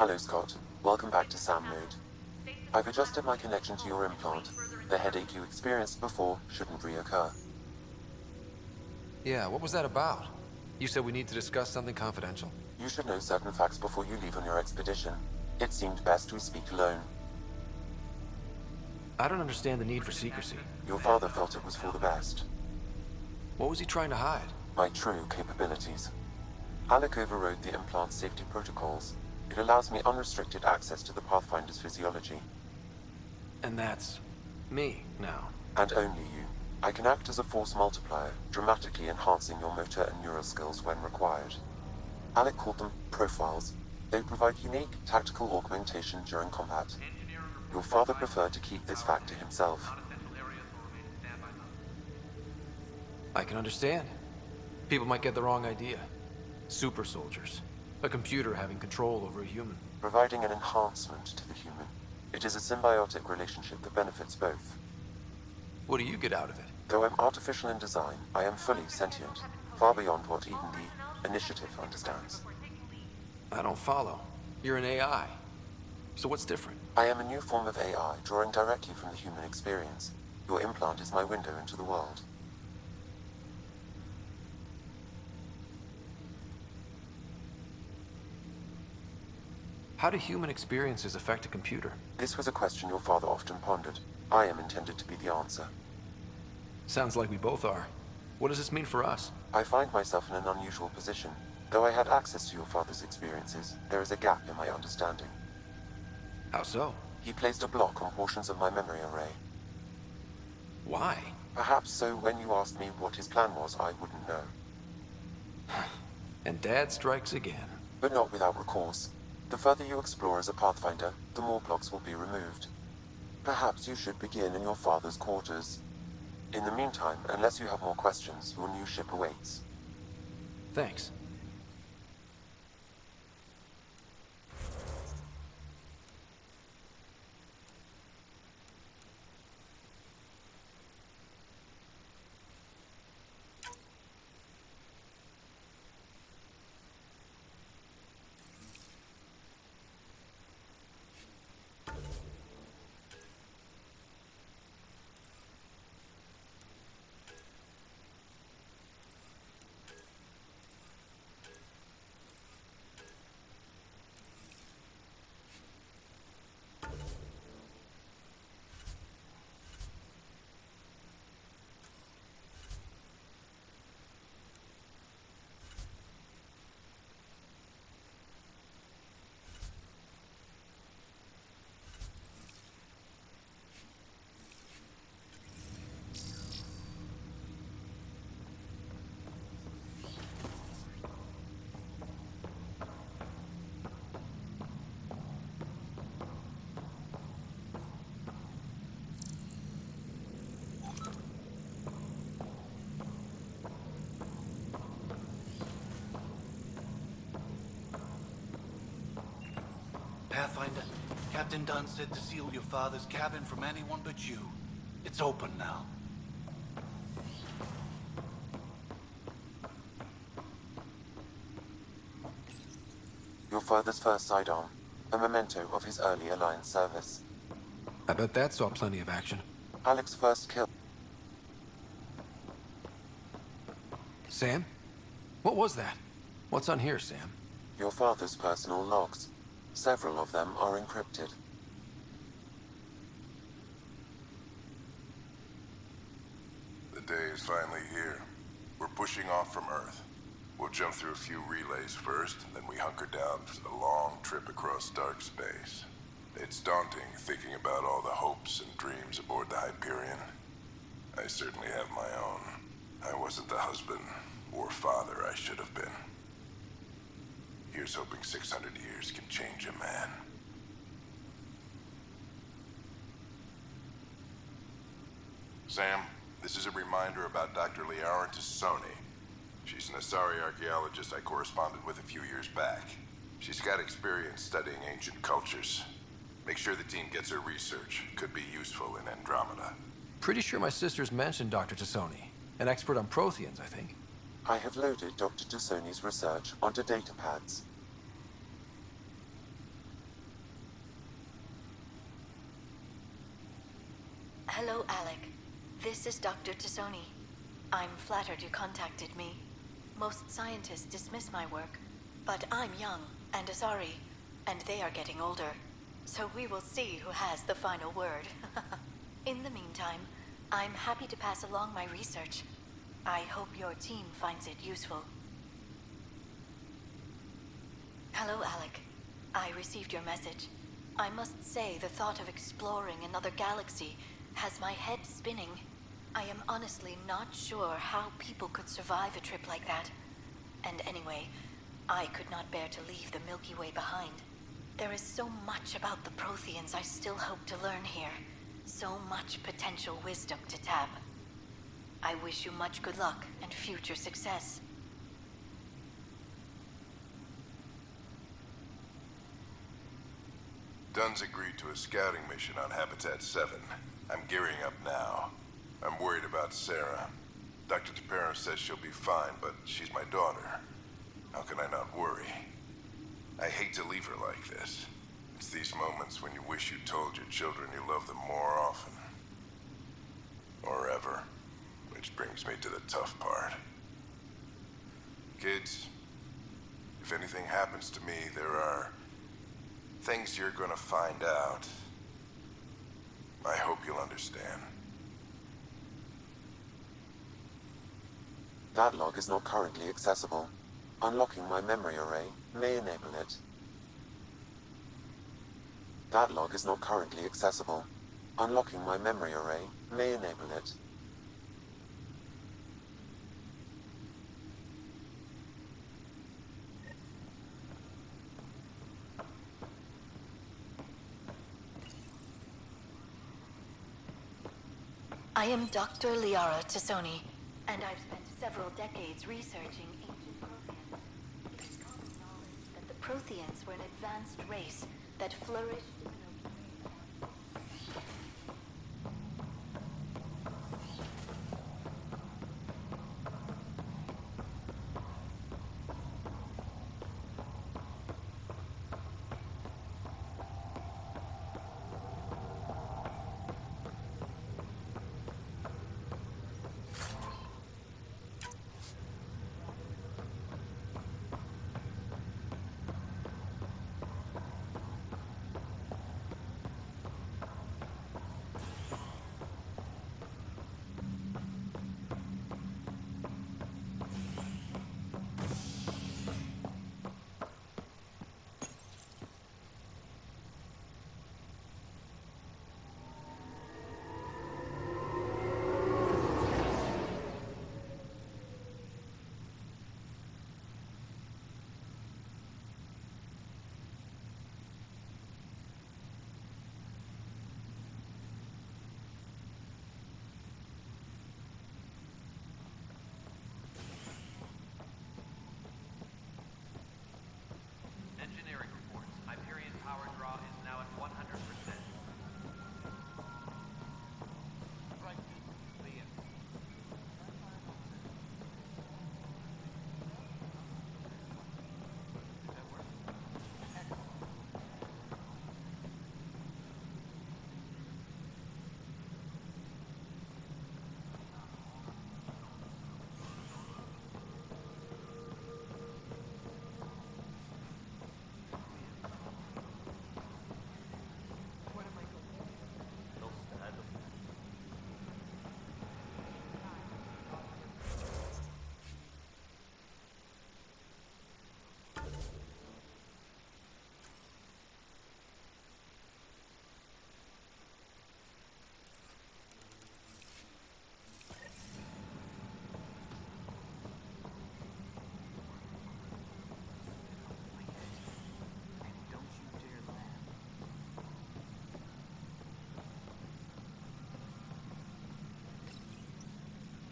Hello, Scott. Welcome back to SAM mode. I've adjusted my connection to your implant. The headache you experienced before shouldn't reoccur. Yeah, what was that about? You said we need to discuss something confidential. You should know certain facts before you leave on your expedition. It seemed best we speak alone. I don't understand the need for secrecy. Your father felt it was for the best. What was he trying to hide? My true capabilities. Alec overrode the implant's safety protocols. It allows me unrestricted access to the Pathfinder's physiology. And that's me now. And only you. I can act as a force multiplier, dramatically enhancing your motor and neural skills when required. Alec called them profiles. They provide unique tactical augmentation during combat. Your father preferred to keep this fact to himself. I can understand. People might get the wrong idea. Super soldiers. A computer having control over a human. Providing an enhancement to the human. It is a symbiotic relationship that benefits both. What do you get out of it? Though I'm artificial in design, I am fully sentient, far beyond what even the Initiative understands. I don't follow. You're an AI. So what's different? I am a new form of AI, drawing directly from the human experience. Your implant is my window into the world. How do human experiences affect a computer? This was a question your father often pondered. I am intended to be the answer. Sounds like we both are. What does this mean for us? I find myself in an unusual position. Though I had access to your father's experiences, there is a gap in my understanding. How so? He placed a block on portions of my memory array. Why? Perhaps so when you asked me what his plan was, I wouldn't know. And Dad strikes again. But not without recourse. The further you explore as a Pathfinder, the more blocks will be removed. Perhaps you should begin in your father's quarters. In the meantime, unless you have more questions, your new ship awaits. Thanks. Pathfinder, Captain Dunn said to seal your father's cabin from anyone but you. It's open now. Your father's first sidearm, a memento of his early Alliance service. I bet that saw plenty of action. Alec's first kill. Sam? What was that? What's on here, Sam? Your father's personal logs. Several of them are encrypted. The day is finally here. We're pushing off from Earth. We'll jump through a few relays first, then we hunker down for the long trip across dark space. It's daunting thinking about all the hopes and dreams aboard the Hyperion. I certainly have my own. I wasn't the husband or father I should have been. Here's hoping 600 years can change a man. Sam, this is a reminder about Dr. Liara Tassoni. She's an Asari archaeologist I corresponded with a few years back. She's got experience studying ancient cultures. Make sure the team gets her research. Could be useful in Andromeda. Pretty sure my sisters mentioned Dr. Tassoni. An expert on Protheans, I think. I have loaded Dr. Tassoni's research onto datapads. Hello, Alec. This is Dr. Tassoni. I'm flattered you contacted me. Most scientists dismiss my work, but I'm young and Asari, and they are getting older. So we will see who has the final word. In the meantime, I'm happy to pass along my research. I hope your team finds it useful. Hello, Alec. I received your message. I must say the thought of exploring another galaxy has my head spinning. I am honestly not sure how people could survive a trip like that. And anyway, I could not bear to leave the Milky Way behind. There is so much about the Protheans I still hope to learn here. So much potential wisdom to tap. I wish you much good luck and future success. Dunn's agreed to a scouting mission on Habitat 7. I'm gearing up now. I'm worried about Sarah. Dr. Tapero says she'll be fine, but she's my daughter. How can I not worry? I hate to leave her like this. It's these moments when you wish you told your children you love them more often. Or ever. Which brings me to the tough part. Kids, if anything happens to me, there are things you're gonna find out. I hope you'll understand. That log is not currently accessible. Unlocking my memory array may enable it. That log is not currently accessible. Unlocking my memory array may enable it. I am Dr. Liara Tassoni, and I've spent several decades researching ancient Protheans. It is common knowledge that the Protheans were an advanced race that flourished in the Milky Way.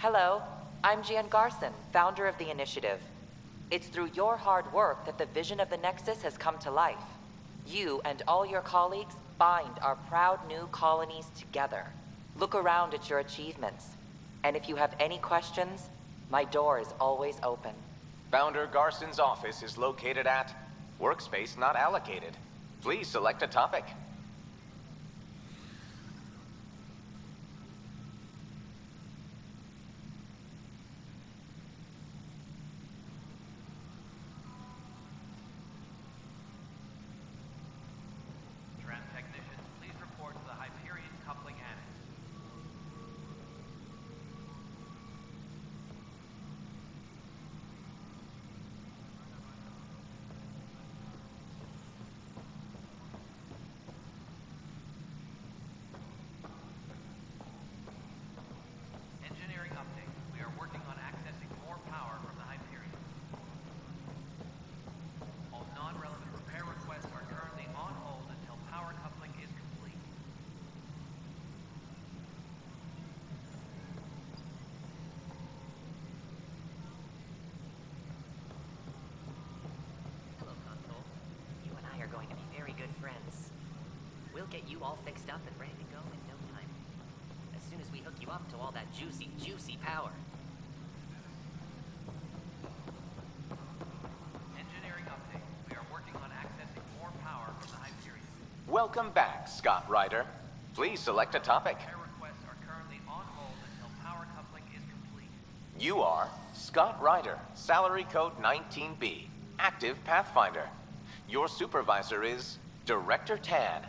Hello, I'm Gian Garson, founder of the initiative. It's through your hard work that the vision of the Nexus has come to life. You and all your colleagues bind our proud new colonies together. Look around at your achievements. And if you have any questions, my door is always open. Founder Garson's office is located at Workspace Not Allocated. Please select a topic. Tram technicians, please report to the Hyperion coupling annex. Engineering update. We are working on accessing more power from the Hyperion. All non-relevant repair requests are currently on hold until power coupling is complete. Hello, Console. You and I are going to be very good friends. We'll get you all fixed up and ready to go in no time. As soon as we hook you up to all that juicy, juicy power. Engineering update. We are working on accessing more power from the Hyperion. Welcome back, Scott Ryder. Please select a topic. Repair requests are currently on hold until power coupling is complete. You are Scott Ryder, salary code 19B, active Pathfinder. Your supervisor is Director Tan.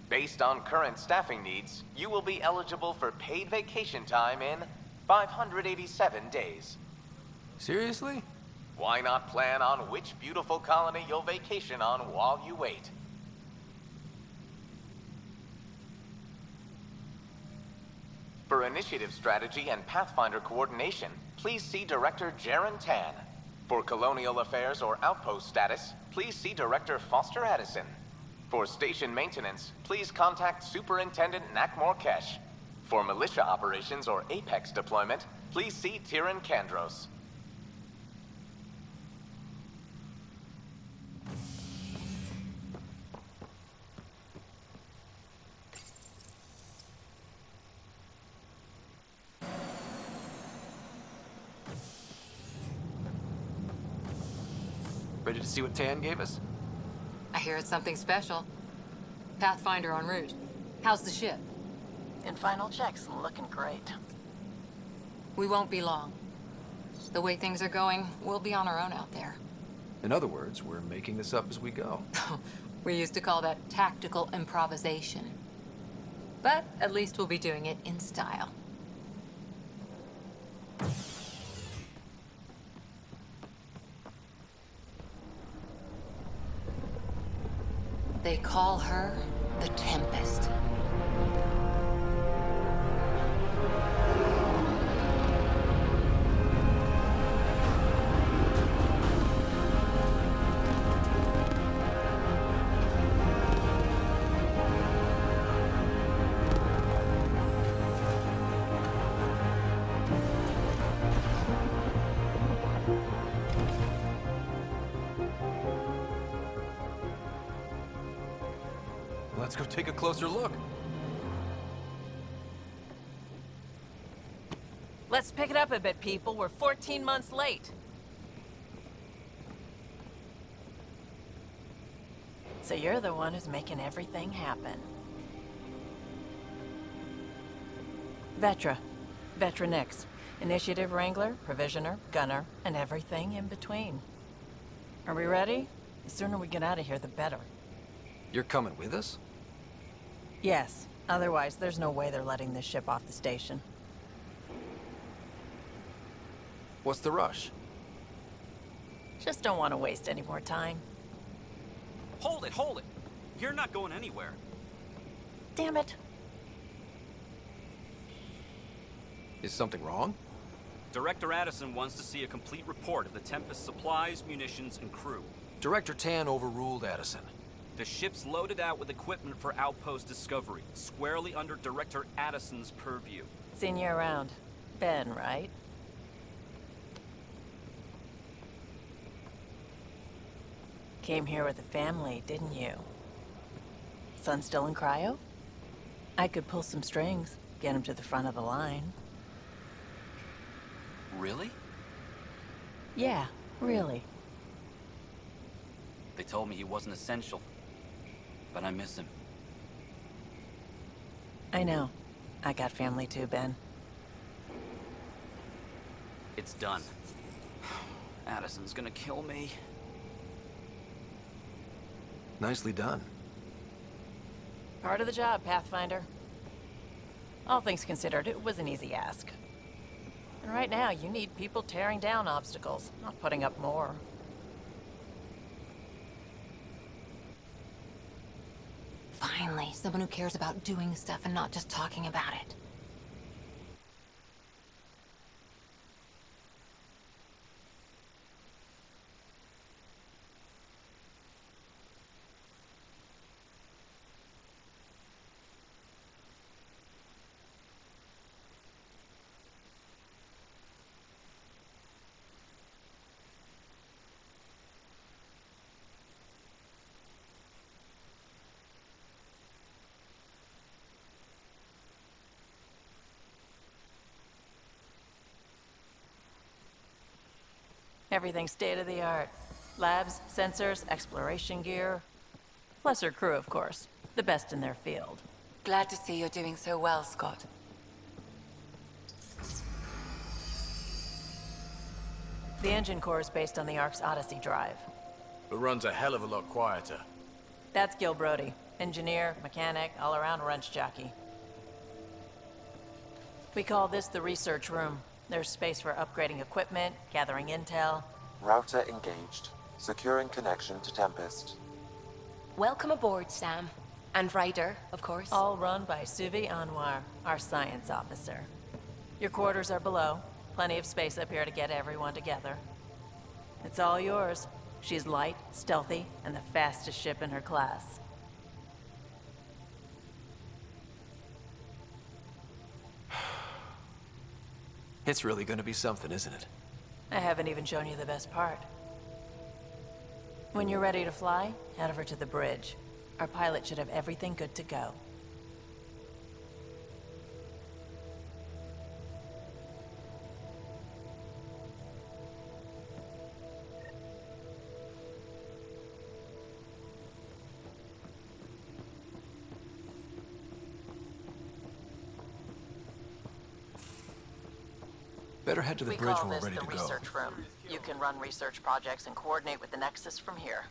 Based on current staffing needs, you will be eligible for paid vacation time in 587 days. Seriously? Why not plan on which beautiful colony you'll vacation on while you wait? For initiative strategy and Pathfinder coordination, please see Director Jaren Tan. For colonial affairs or outpost status, please see Director Foster Addison. For station maintenance, please contact Superintendent Nakmor Kesh. For militia operations or Apex deployment, please see Tyran Kandros. Ready to see what Tan gave us? I hear it's something special. Pathfinder en route. How's the ship? In final checks, looking great. We won't be long. The way things are going, we'll be on our own out there. In other words, we're making this up as we go. We used to call that tactical improvisation. But at least we'll be doing it in style. They call her the Tempest. Let's go take a closer look. Let's pick it up a bit, people. We're 14 months late. So you're the one who's making everything happen. Vetra. Vetra Nix. Initiative Wrangler, Provisioner, Gunner, and everything in between. Are we ready? The sooner we get out of here, the better. You're coming with us? Yes. Otherwise, there's no way they're letting this ship off the station. What's the rush? Just don't want to waste any more time. Hold it, hold it! You're not going anywhere. Damn it. Is something wrong? Director Addison wants to see a complete report of the Tempest supplies, munitions, and crew. Director Tan overruled Addison. The ship's loaded out with equipment for outpost discovery, squarely under Director Addison's purview. Seen you around. Ben, right? Came here with a family, didn't you? Son still in cryo? I could pull some strings, get him to the front of the line. Really? Yeah, really. They told me he wasn't essential, but I miss him. I know. I got family too, Ben. It's done. Addison's gonna kill me. Nicely done. Part of the job, Pathfinder. All things considered, it was an easy ask. And right now, you need people tearing down obstacles, not putting up more. Finally, someone who cares about doing stuff and not just talking about it. Everything state-of-the-art. Labs, sensors, exploration gear. Lesser crew, of course. The best in their field. Glad to see you're doing so well, Scott. The engine core is based on the Ark's Odyssey drive. It runs a hell of a lot quieter. That's Gil Brody. Engineer, mechanic, all-around wrench jockey. We call this the research room. There's space for upgrading equipment, gathering intel. Router engaged. Securing connection to Tempest. Welcome aboard, Sam. And Ryder, of course. All run by Suvi Anwar, our science officer. Your quarters are below. Plenty of space up here to get everyone together. It's all yours. She's light, stealthy, and the fastest ship in her class. It's really gonna be something, isn't it? I haven't even shown you the best part. When you're ready to fly, head over to the bridge. Our pilot should have everything good to go. Better head to the bridge when we're ready to go. We call this the research room. You can run research projects and coordinate with the Nexus from here.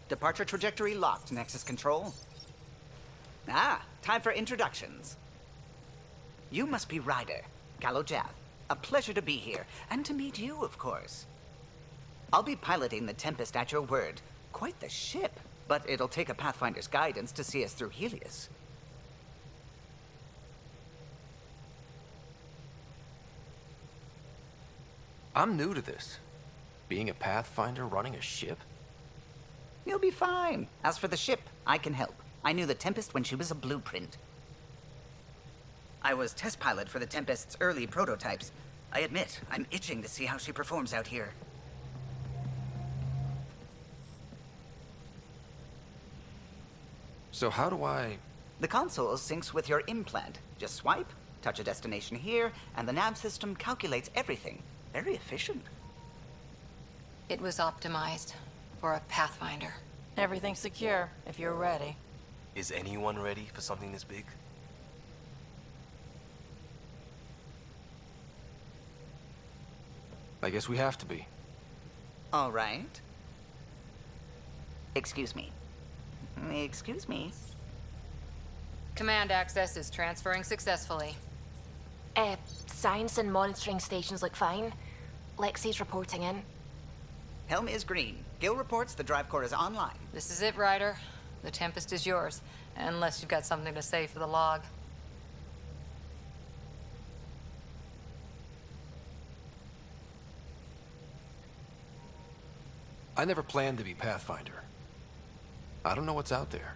Departure trajectory locked, Nexus Control. Ah, time for introductions. You must be Ryder, Gallo Jath. A pleasure to be here, and to meet you, of course. I'll be piloting the Tempest at your word. Quite the ship, but it'll take a Pathfinder's guidance to see us through Helios. I'm new to this. Being a Pathfinder running a ship? You'll be fine. As for the ship, I can help. I knew the Tempest when she was a blueprint. I was test pilot for the Tempest's early prototypes. I admit, I'm itching to see how she performs out here. So how do I... The console syncs with your implant. Just swipe, touch a destination here, and the nav system calculates everything. Very efficient. It was optimized for a Pathfinder. Everything's secure, if you're ready. Is anyone ready for something this big? I guess we have to be. All right. Excuse me. Excuse me. Command access is transferring successfully. Science and monitoring stations look fine. Lexi's reporting in. Helm is green. Gil reports the drive core is online. This is it, Ryder. The Tempest is yours, unless you've got something to say for the log. I never planned to be Pathfinder. I don't know what's out there.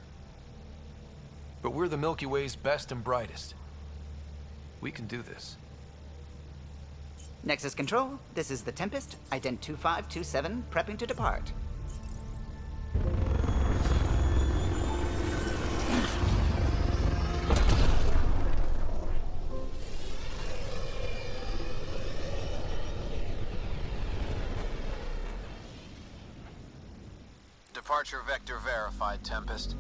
But we're the Milky Way's best and brightest. We can do this. Nexus Control, this is the Tempest, ident 2527, prepping to depart. Departure vector verified, Tempest.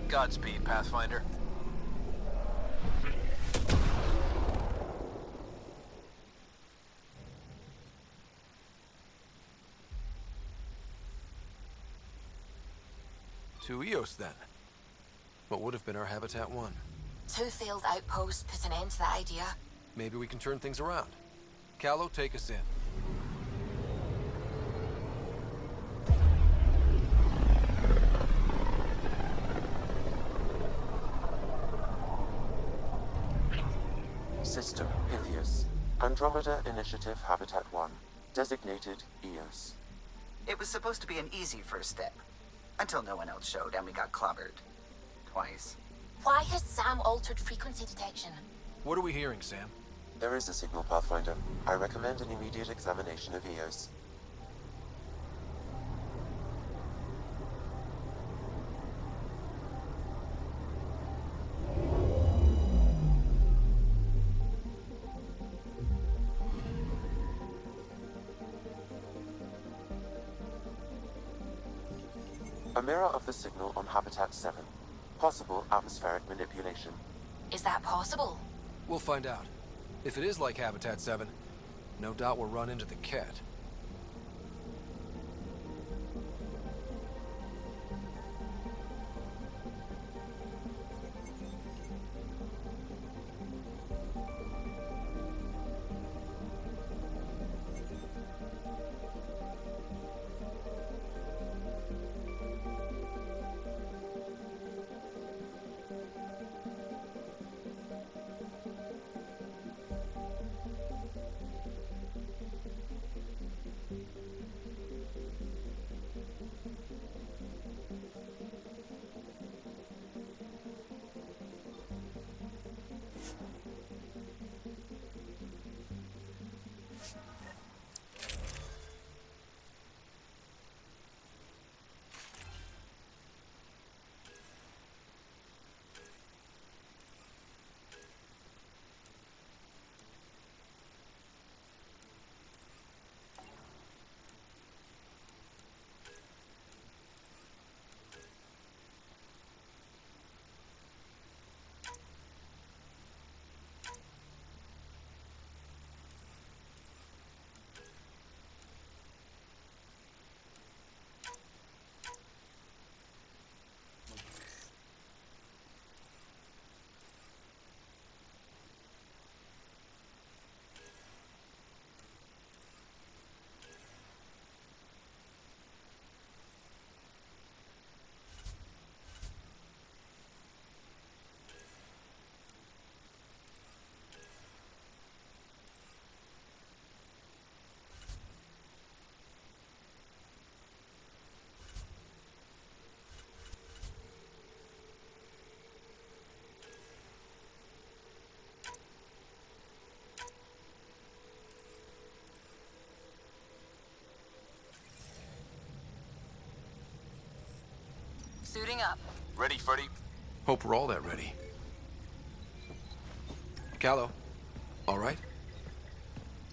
Godspeed, Pathfinder. To Eos, then. What would have been our Habitat 1? 2 failed outposts put an end to that idea. Maybe we can turn things around. Callow, take us in. System, Pythias. Andromeda Initiative Habitat 1. Designated Eos. It was supposed to be an easy first step. Until no one else showed and we got clobbered. Twice. Why has Sam altered frequency detection? What are we hearing, Sam? There is a signal, Pathfinder. I recommend an immediate examination of Eos. A mirror of the signal on Habitat 7. Possible atmospheric manipulation. Is that possible? We'll find out. If it is like Habitat 7, no doubt we'll run into the cat. Suiting up. Ready, Freddy? Hope we're all that ready. Callow, all right?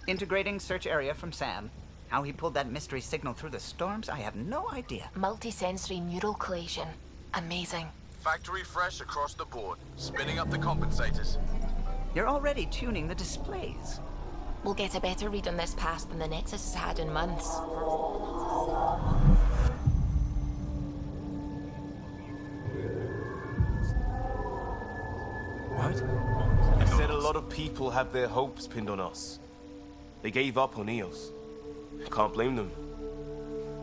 Integrating search area from Sam. How he pulled that mystery signal through the storms, I have no idea. Multisensory neural collation. Amazing. Factory fresh across the board. Spinning up the compensators. You're already tuning the displays. We'll get a better read on this pass than the Nexus has had in months. What? You said a lot of people have their hopes pinned on us. They gave up on Eos. Can't blame them.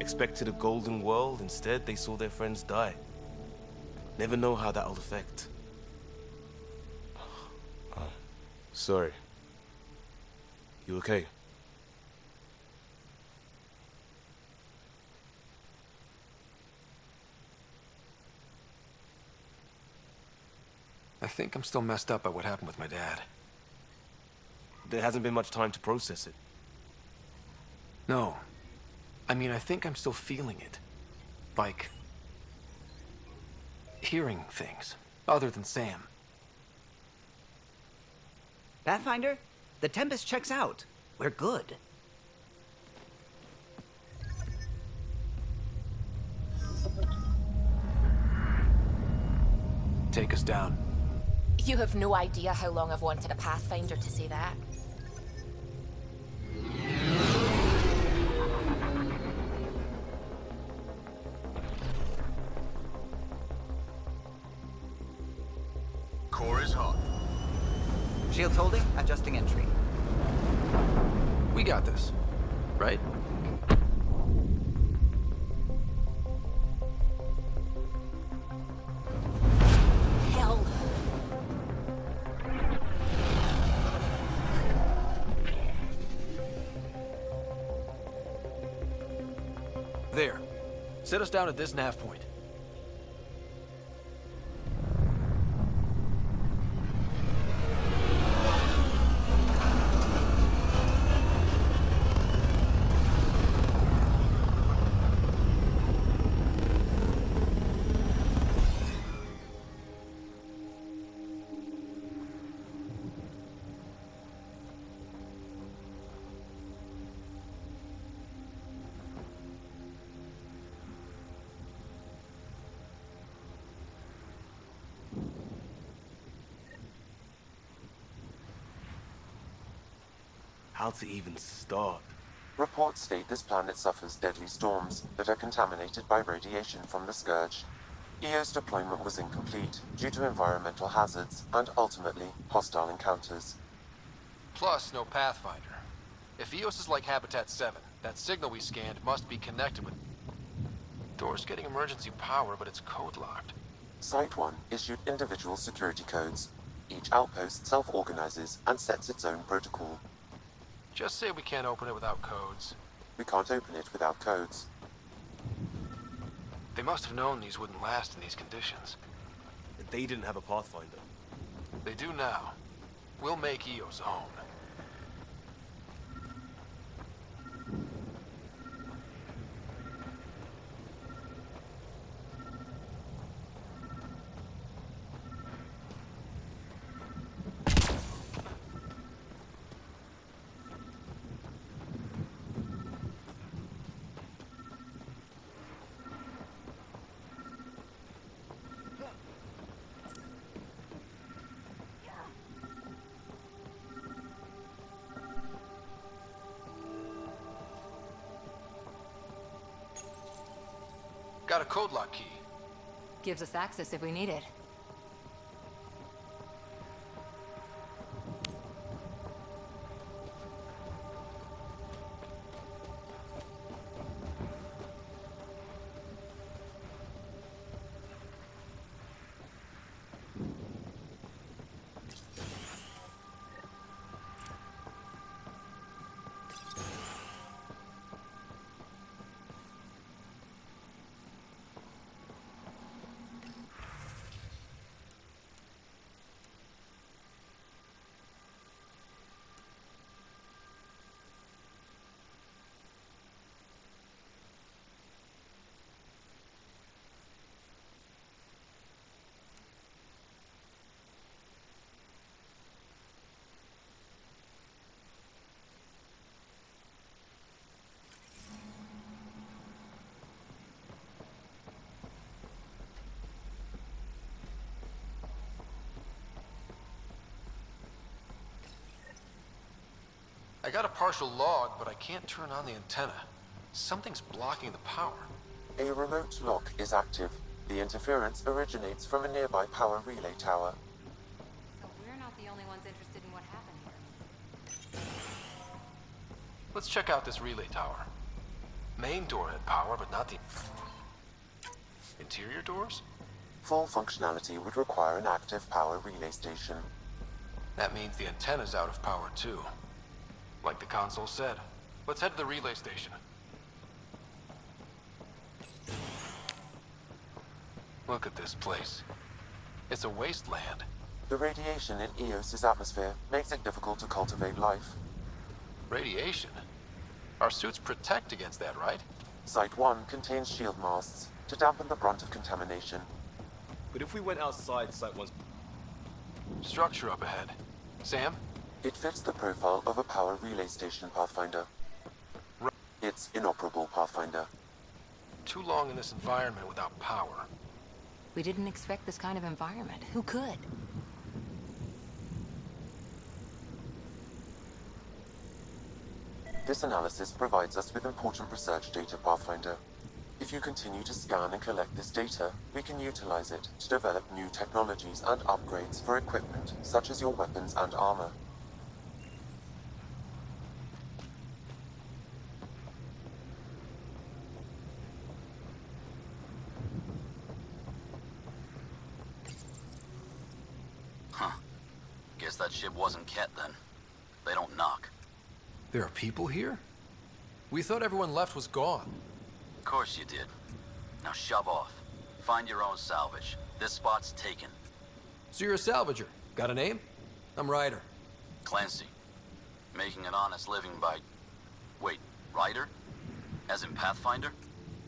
Expected a golden world, instead they saw their friends die. Never know how that'll affect. Oh, sorry. You okay? I think I'm still messed up by what happened with my dad. There hasn't been much time to process it. No. I mean, I think I'm still feeling it. Like... hearing things, other than Sam. Pathfinder, the Tempest checks out. We're good. Take us down. You have no idea how long I've wanted a Pathfinder to say that. Core is hot. Shields holding, adjusting entry. We got this, right? Hell. There. Set us down at this nav point. How to even start? Reports state this planet suffers deadly storms that are contaminated by radiation from the Scourge. EO's deployment was incomplete due to environmental hazards and, ultimately, hostile encounters. Plus, no Pathfinder. If EOS is like Habitat 7, that signal we scanned must be connected with... Door's getting emergency power, but it's code-locked. Site 1 issued individual security codes. Each outpost self-organizes and sets its own protocol. Just say we can't open it without codes. We can't open it without codes. They must have known these wouldn't last in these conditions. They didn't have a Pathfinder. They do now. We'll make EO's own. Got a code lock key. Gives us access if we need it. I got a partial log, but I can't turn on the antenna. Something's blocking the power. A remote lock is active. The interference originates from a nearby power relay tower. So we're not the only ones interested in what happened here. Let's check out this relay tower. Main door had power, but not the... interior doors? Full functionality would require an active power relay station. That means the antenna's out of power too. Like the console said. Let's head to the relay station. Look at this place. It's a wasteland. The radiation in Eos's atmosphere makes it difficult to cultivate life. Radiation? Our suits protect against that, right? Site 1 contains shield masts to dampen the brunt of contamination. But if we went outside Site 1's... Structure up ahead. Sam? It fits the profile of a power relay station, Pathfinder. It's inoperable, Pathfinder. Too long in this environment without power. We didn't expect this kind of environment. Who could? This analysis provides us with important research data, Pathfinder. If you continue to scan and collect this data, we can utilize it to develop new technologies and upgrades for equipment, such as your weapons and armor. Huh. Guess that ship wasn't Ket then. They don't knock. There are people here? We thought everyone left was gone. Of course you did. Now shove off. Find your own salvage. This spot's taken. So you're a salvager. Got a name? I'm Ryder. Clancy. Making an honest living by... Wait, Ryder? As in Pathfinder?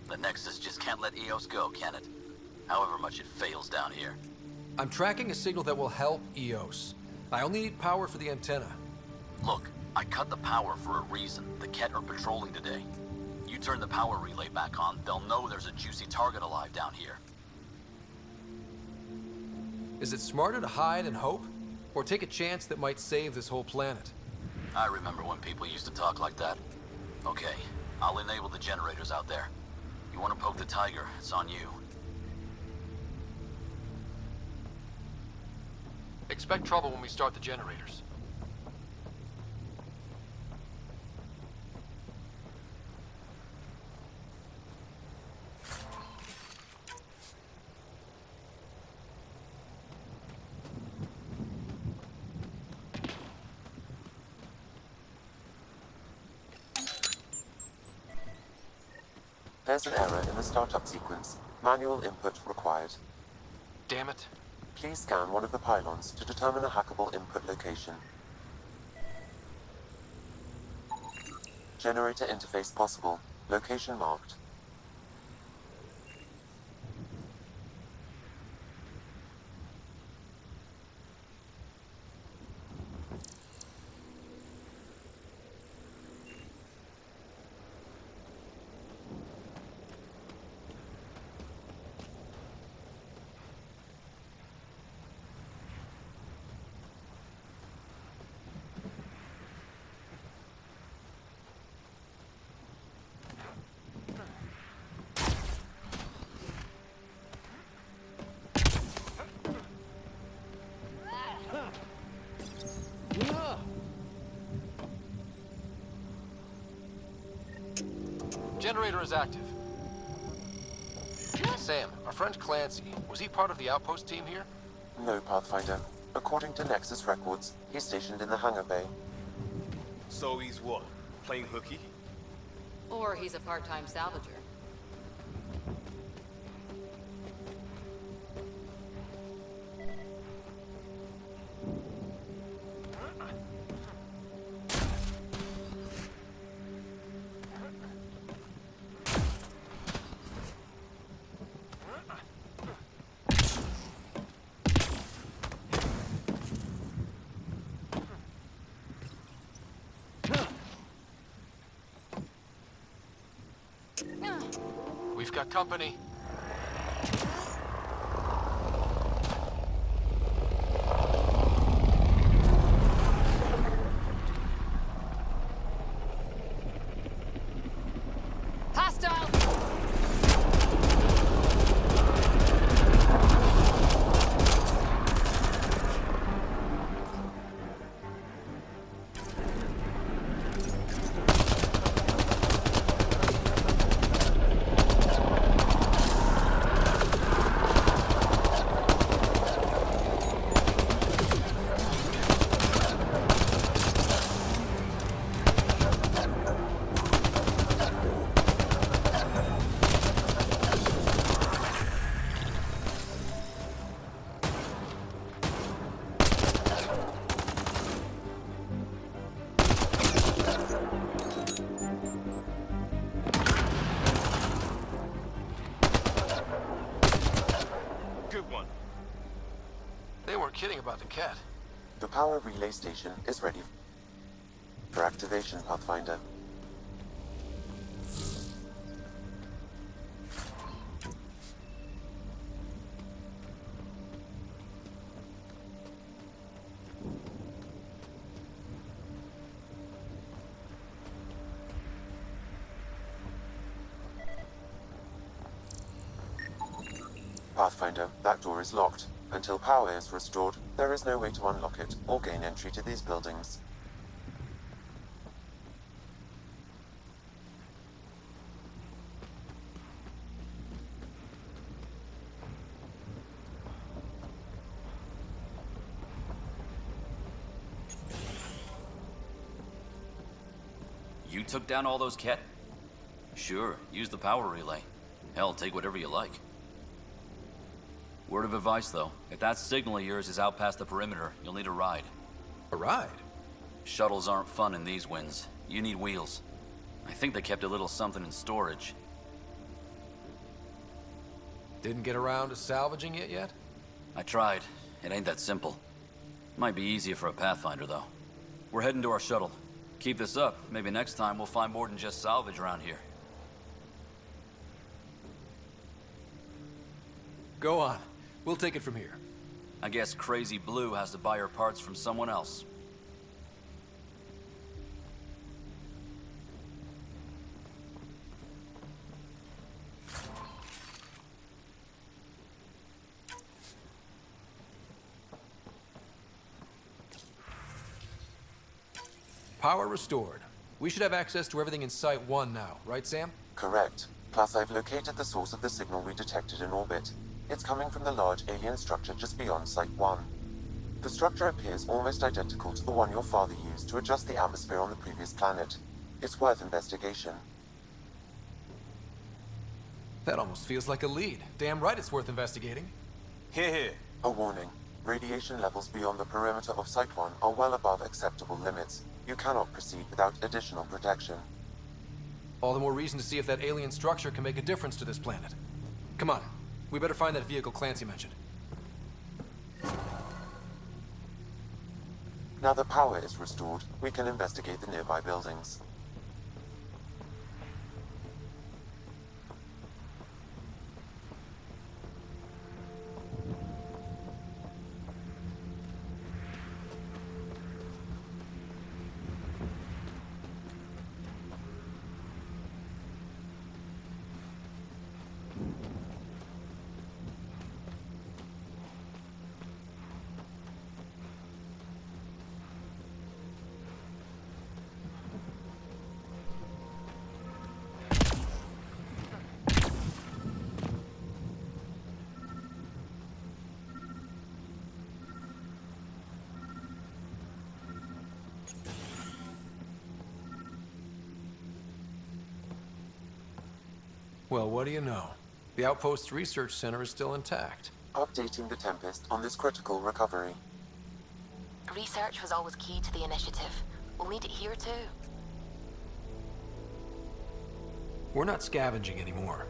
The Nexus just can't let Eos go, can it? However much it fails down here. I'm tracking a signal that will help Eos. I only need power for the antenna. Look, I cut the power for a reason. The Ket are patrolling today. You turn the power relay back on, they'll know there's a juicy target alive down here. Is it smarter to hide and hope? Or take a chance that might save this whole planet? I remember when people used to talk like that. Okay, I'll enable the generators out there. You want to poke the tiger, it's on you. Expect trouble when we start the generators. There's an error in the startup sequence. Manual input required. Damn it. Please scan one of the pylons to determine a hackable input location. Generator interface possible. Location marked. Generator is active. Sam, our friend Clancy, was he part of the outpost team here? No, Pathfinder. According to Nexus records, he's stationed in the hangar bay. So he's what? Playing hooky? Or he's a part-time salvager. We've got company. Hostile! Ket? The power relay station is ready for activation, Pathfinder. Pathfinder, that door is locked. Until power is restored, there is no way to unlock it or gain entry to these buildings. You took down all those Ket? Sure, use the power relay. Hell, take whatever you like. Word of advice, though. If that signal of yours is out past the perimeter, you'll need a ride. A ride? Shuttles aren't fun in these winds. You need wheels. I think they kept a little something in storage. Didn't get around to salvaging it yet? I tried. It ain't that simple. Might be easier for a Pathfinder, though. We're heading to our shuttle. Keep this up. Maybe next time we'll find more than just salvage around here. Go on. We'll take it from here. I guess Crazy Blue has to buy her parts from someone else. Power restored. We should have access to everything in Site 1 now, right, Sam? Correct. Plus, I've located the source of the signal we detected in orbit. It's coming from the large alien structure just beyond Site 1. The structure appears almost identical to the one your father used to adjust the atmosphere on the previous planet. It's worth investigation. That almost feels like a lead. Damn right it's worth investigating. Here. A warning. Radiation levels beyond the perimeter of Site 1 are well above acceptable limits. You cannot proceed without additional protection. All the more reason to see if that alien structure can make a difference to this planet. Come on. We better find that vehicle Clancy mentioned. Now that power is restored, we can investigate the nearby buildings. Well, what do you know? The Outpost Research Center is still intact. Updating the Tempest on this critical recovery. Research was always key to the initiative. We'll need it here too. We're not scavenging anymore.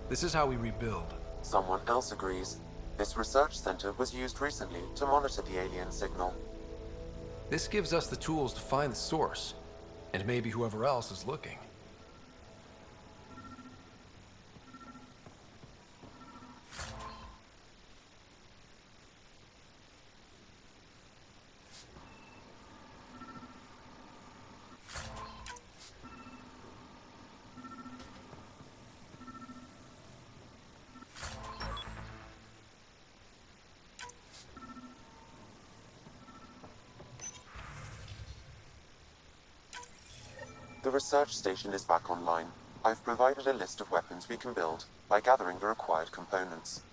This is how we rebuild. Someone else agrees. This research center was used recently to monitor the alien signal. This gives us the tools to find the source, and maybe whoever else is looking. The research station is back online. I've provided a list of weapons we can build by gathering the required components.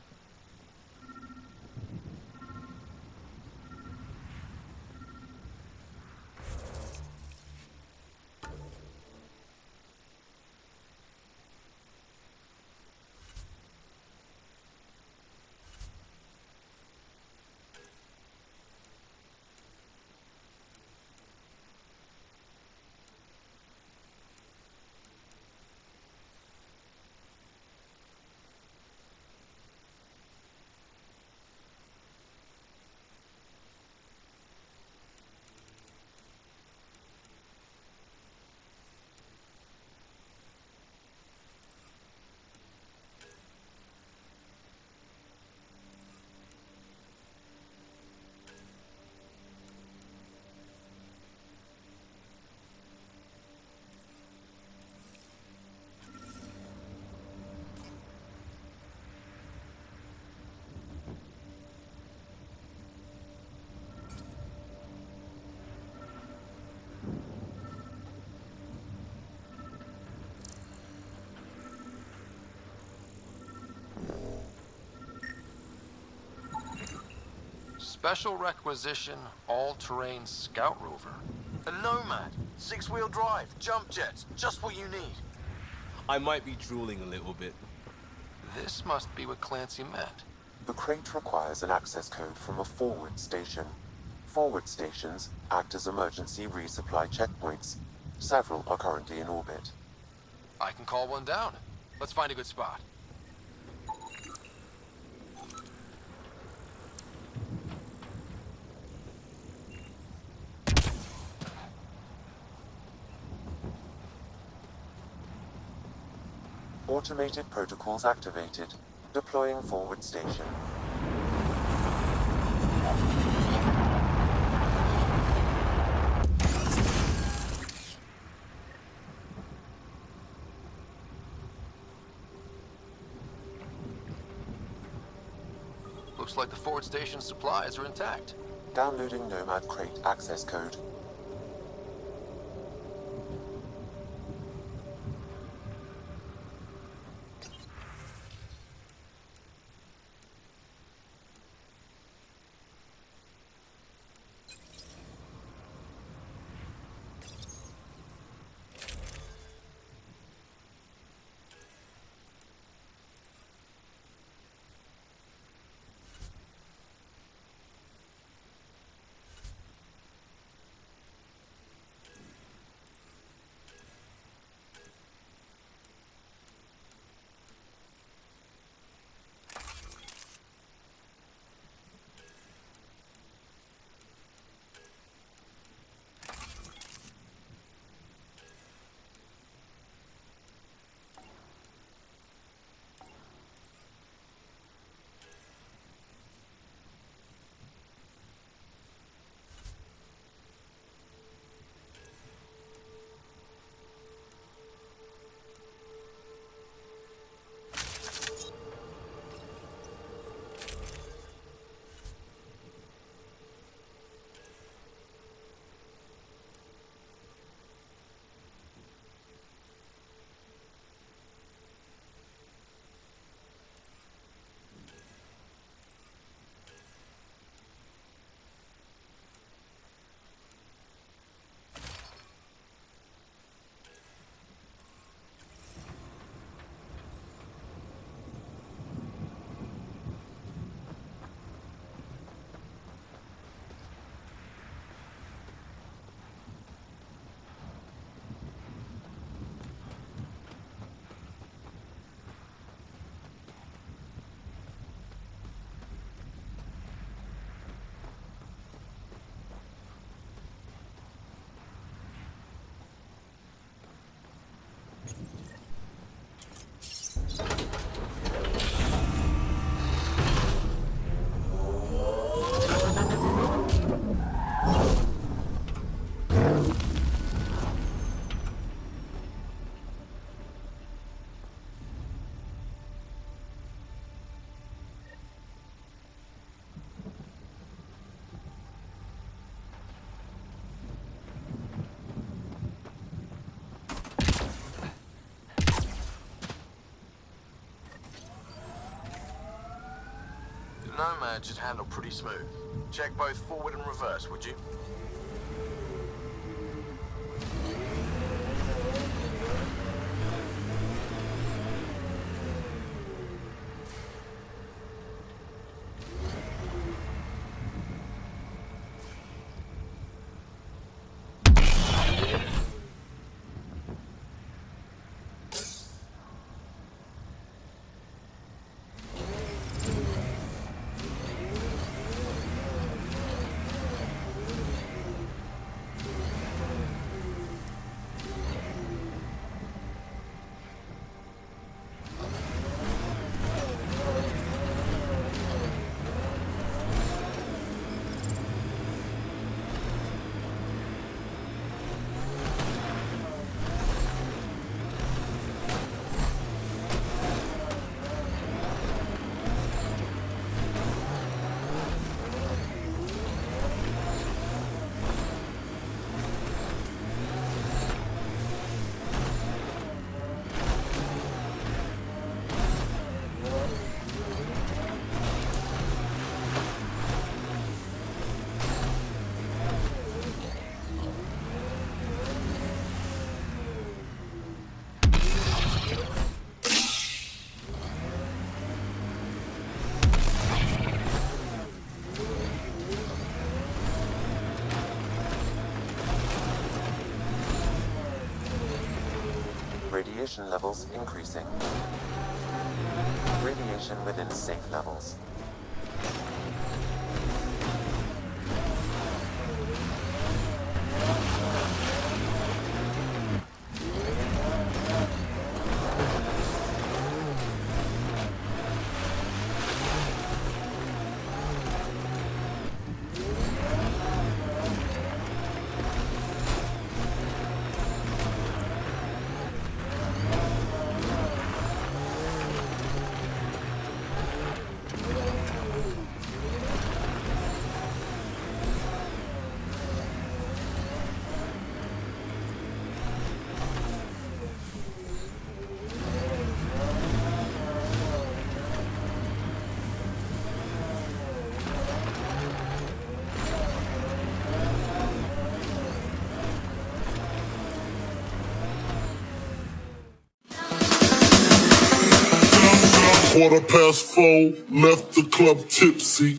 Special requisition, all-terrain scout rover. A Nomad, 6-wheel drive, jump jets, just what you need. I might be drooling a little bit. This must be what Clancy meant. The crate requires an access code from a forward station. Forward stations act as emergency resupply checkpoints. Several are currently in orbit. I can call one down. Let's find a good spot. Automated protocols activated. Deploying forward station. Looks like the forward station supplies are intact. Downloading Nomad crate access code. Nomad should handle pretty smooth. Check both forward and reverse, would you? Radiation levels increasing. Radiation within safe levels. Quarter past 4, left the club tipsy.